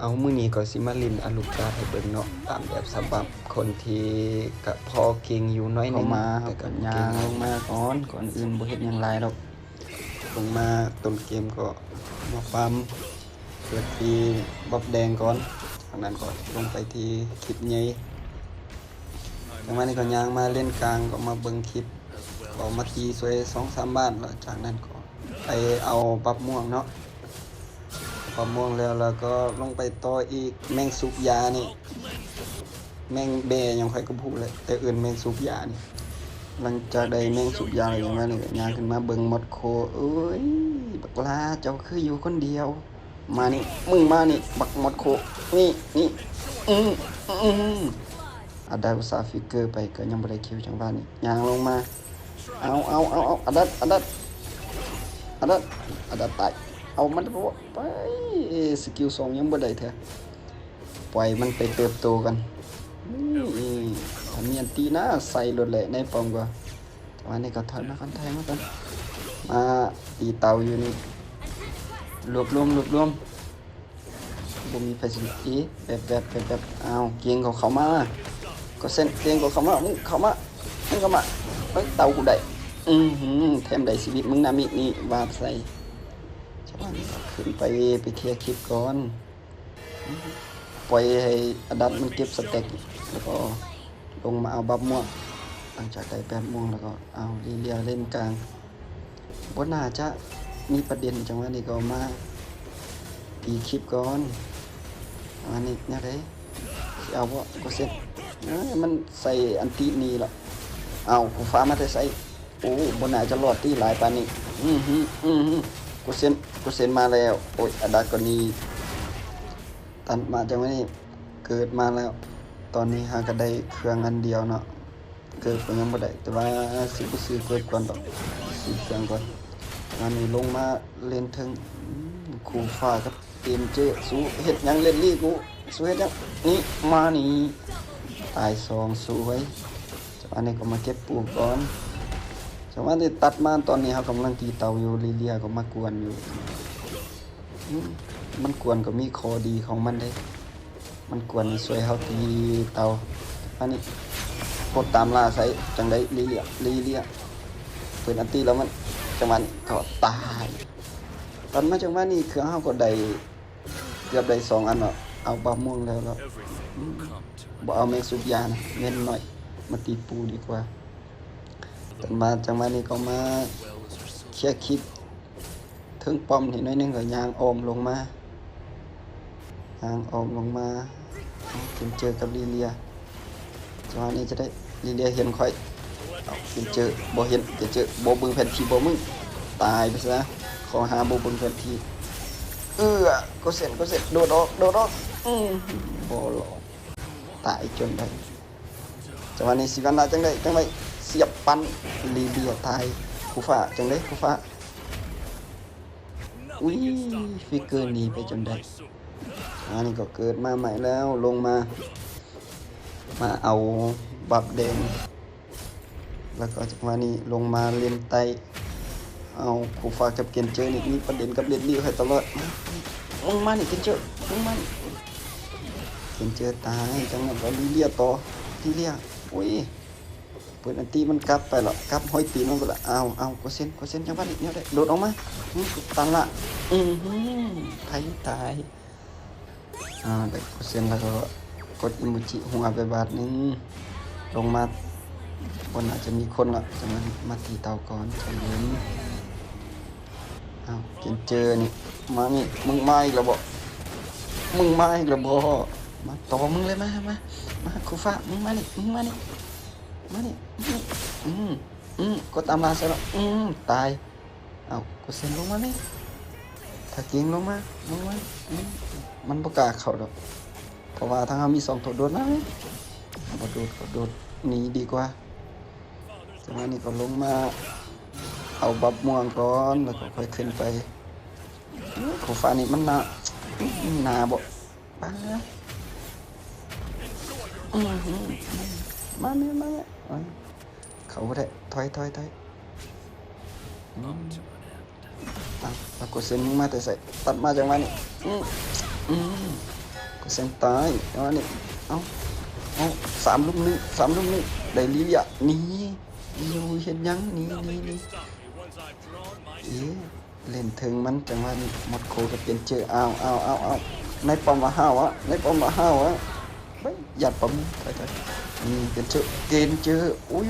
เอามื้อนี้ก็สิมาเล่นอาลูกาให้เบิ่งเนาะตามแบบฉบับคนที่ก็พอเก่งอยู่น้อยหนึงมาครั แต่ บ ก็ ยา เก่ง ลงมาก่อนอื่นบ่เฮ็ดหยังหลายดอก ลงมาต้นเกมก็มาปั๊มเปิดที่บับแดงก่อนจากนั้นก็ลงไปที่คลิปใหญ่จากนั้นก็ย่างมาเล่นกลางก็มาเบิ่งคลิปก็มาตีสวย 2-3 บ้านแล้วจากนั้นก็ไปเอาบับม่วงเนาะบับม่วงแล้วก็ลงไปต่ออีกแมงสุกยานี่แมงเบยังค่อยก็พูดเลยแต่อื่นแมงสุกยานี่หลังจากได้แมงสุกยาอะไรอย่างนั้นนี่ย่างขึ้นมาเบิ่งหมดโคเอ้ยบักลาเจ้าคืออยู่คนเดียวมานี่มึงมานี่บักหมดโคนี่อาได้อุตสาห์ฟิกเกอร์ไปก็ยังบ่ได้คิวจังบ้านนี่ย่างลงมาเอาอาดัดตายเอามันไปสกิล2ยังบ่ได้แท้ปล่อยมันไปเติบโตกันนี่ถ้ามีอันตีนะใส่รถแหละในป้อมก็แต่ว่านี่ก็ถอยมากันมาตีเตาอยู่นี่รวบรวมบ่มีไฟสิอีแบบเอาเกียงเขามาก็เส้นเกียงเขามามึงเข้ามาเฮ้ยเตากูได้แถมได้ชีวิตมึงนะมินี่วาบใส่ชาวบ้านขึ้นไปเคลียร์คลิปก่อนปล่อยให้อดัตมันเก็บสเต็กแล้วก็ลงมาเอาบับม่วงหลังจากได้แป๊บม่วงแล้วก็เอาลีเลียเล่นกลางบ่น่าจะมีประเด็นจังว่านี่ก็มาตีคลิปก่อนอันนี้เนี่ยได้เอาบ่ก็เสร็จมันใส่อันตีนี่หรอเอากูฟ้ามาแต่ใส่โอ้บ่น่าจะรอดตีหลายปานนี้กูเซ็นมาแล้วโอ้ยอดัตก็นี่ตันมาจังว่านี่เกิดมาแล้วตอนนี้หาก็ได้เครื่องอันเดียวเนาะเกิดก็ยังบ่ได้แต่ว่าสิบ่ซื้อเกิดก่อนดอกซื้อเครื่องก่อนอันนี้ลงมาเล่นถึงคู่ฟ้ากับเอ็มเจสู้เฮ็ดหยังเล่นลี่กูสู้เฮ็ดหยังนี่มานี่ตาย2สู้ไว้จังหวะนี้ก็มาเก็บปูก่อนจังหวะนี้ตัดมาตอนนี้เฮากำลังตีเตาอยู่ลีเลียก็มากวนอยู่มันกวนก็มีข้อดีของมันเด้มันกวนช่วยเฮาตีเตาอันนี้กดตามล่าใส่จังได๋ลีเลียเพิ่นอันตีแล้วมันจังหวะนี้ก็ตายตอนมาจังหวะนี้เครื่องเฮาก็ได้เกือบได้2อันเนาะเอาบะม่วงแล้วบ่เอาแมงสุกยานะเน้นหน่อยมาตีปูดีกว่าตอนมาจังหวะนี้ก็มาเคลียร์คลิปถึงป้อมนี่หน่อยนึงก็ย่างอ้อมลงมากินเจอกับลีเลียจังหวะนี้จะได้ลีเลียเห็นค่อยเอากินเจอบ่เห็นจะเจอบ่เบิ่งแผนที่บ่มึงตายไปซะขอหาบ่เบิ่งแผนที่ก็เสร็จโดดออกบ่หลอกตายจนได้จังหวะนี้สิกันดาจังได๋เสียบปั้นลีเลียตายคูฟ้าจังได๋คูฟ้าอุ้ยฟิกเกอร์หนีไปจนได้อันนี้ก็เกิดมาใหม่แล้วลงมาเอาบับแดงแล้วก็จังหวะนี้ลงมาเล่นไตเอาคูฟ้ากับเกนเจอร์นี่มีประเด็นกับเล่นลี่ให้ตลอดลงมานี่เกนเจอร์ลงมานี่เกนเจอร์ตายจังนั้นก็ลีเลียต่อลีเลียอุ้ยเปิดอันตีมันกลับไปแล้วกลับห้อยตีนมันก็ละเอาก็เส้นจังหวะนี้เนี่ยได้โดดออกมาตันละไผตายได้ก็เส้นแล้วก็กดอิโมจิหัวไปบาทนึงลงมาบนอาจจะมีคนละจังนั้นมาตีเตาก่อนใจเย็นเกนเจอนี่มานี่มึงมาอีกแล้วบ่มาต่อมึงเลยมาคูฟ้ามึงมานี่ก็ตามมาซะแล้วตายก็เซ็นลงมานี่ถ้าเก่งลงมามันบ่กล้าเข้าดอกเพราะว่าทางเฮามี2ตัวโดดนะบ่โดดหนีดีกว่าจังหวะนี้ก็ลงมาเอาบับม่วงก่อนแล้วก็ค่อยขึ้นไปคูฟ้านี่มันน่าบ่ป้ามาเขาได้ถอยแล้วก็เส้นมึงมาแต่ใส่ตัดมาจังหวะนี้ เสียงตายเอานี่เอา3 ลูกนึง3 ลูกนึงได้ลีอ่ะนี่อยู่เห็นยังนี่เล่นถึงมันจังว่านี่หมดโคก็เป็นเจอเอาในปอมมาห้าวะในปอมมาห้าวะเฮ้ยหยัดปอมไปเป็นเจอเกณฑ์เจออุ้ย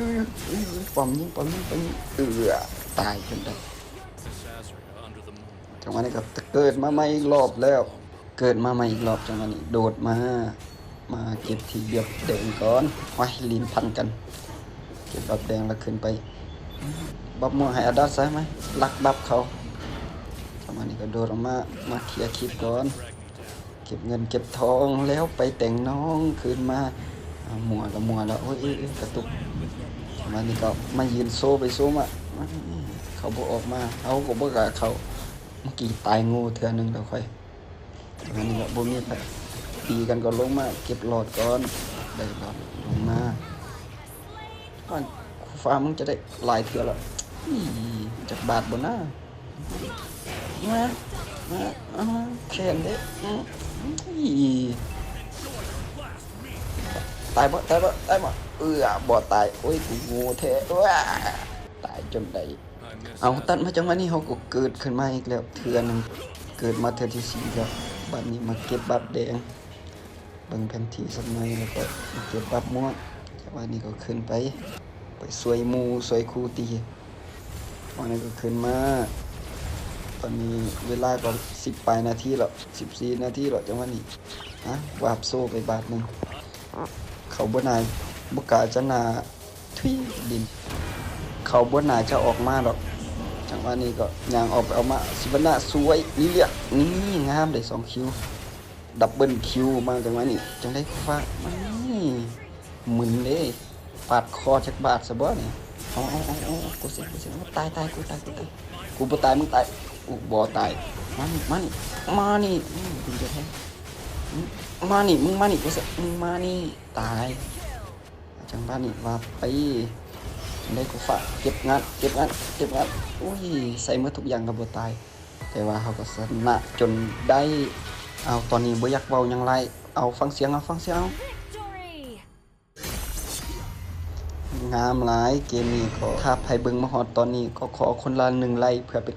ปอมยิงตายจนได้จังหวะนี้ก็เกิดมาใหม่อีกรอบแล้วเกิดมาใหม่อีกรอบจังหวะนี้โดดมาเก็บทีเดียวแดงก่อนไว้ลีนพันกันเก็บบับแดงแล้วขึ้นไปบับม่วงให้อาดัสใช่ไหมลักบับเขาจังหวะนี้ก็โดดออกมาเคลียร์คลิปก่อนเก็บเงินเก็บทองแล้วไปแต่งน้องคืนมามัวแล้วโอ้ยกระตุกจังหวะนี้ก็มายืนโซ่ไปโซ่มาเขาบอกออกมาเขาก็บอกกับเขาเมื่อกี้ตายงูเถื่อนึงแล้วค่อยอันนี้ก็บ่มีไปตีกันก็ลงมาเก็บหลอดก่อนได้หลอดลงมาก่อนฟ้ามึงจะได้ลายเถื่อแล้วจากบาทบนหน้ามาแขนเด้ตายบ่บ่ตายโอ้ยกูงูแท้ว้าตายจนได้เอาตัดมาจังหวะนี้เขาก็เกิดขึ้นมาอีกแล้วเทื่อนึงเกิดมาเทื่อที่4แล้วบัดนี้มาเก็บบับแดงเบิ่งแผนที่สักหน่อยแล้วก็มาเก็บบับม่วงจังหวะนี้ก็ขึ้นไปสวยหมู่สวยครูตีวันนี้ก็ขึ้นมาตอนนี้เวลาก็10 ปลายนาทีแล้ว14 นาทีแล้วจังหวะนี้วาบโซ่ไปบาทนึงเขาบ่นายบ่กล้าจะหน้าทุยดินเขาบ่น่าจะออกมาหรอกจังหวะนี้ก็ย่างออกไปเอามาสิบนาสวยนี่เรียกนี่งามได้2 คิวดับเบิลคิวมาจังหวะนี้จังได้ฟ้ามึนเด้ปาดคอจักบาทซะบ่เนี่ยเอากูสิตายกูตายกูบ่ตายมึงตายบ่ตายมานี่กูจะให้มานี่มึงมานี่กูสิมึงมานี่ตายจังหวะนี้ว่าไปได้กูฝากเก็บงานอุ้ยใส่เมื่อทุกอย่างกับบ่ตายแต่ว่าเขาก็ชนะจนได้เอาตอนนี้บ่อยากเว้าหยังไรเอาฟังเสียงเอางามหลายเกมนี้ก็ถ้าใครเบิ่งมาฮอดตอนนี้ก็ขอคนละ1 ไลค์เพื่อเป็น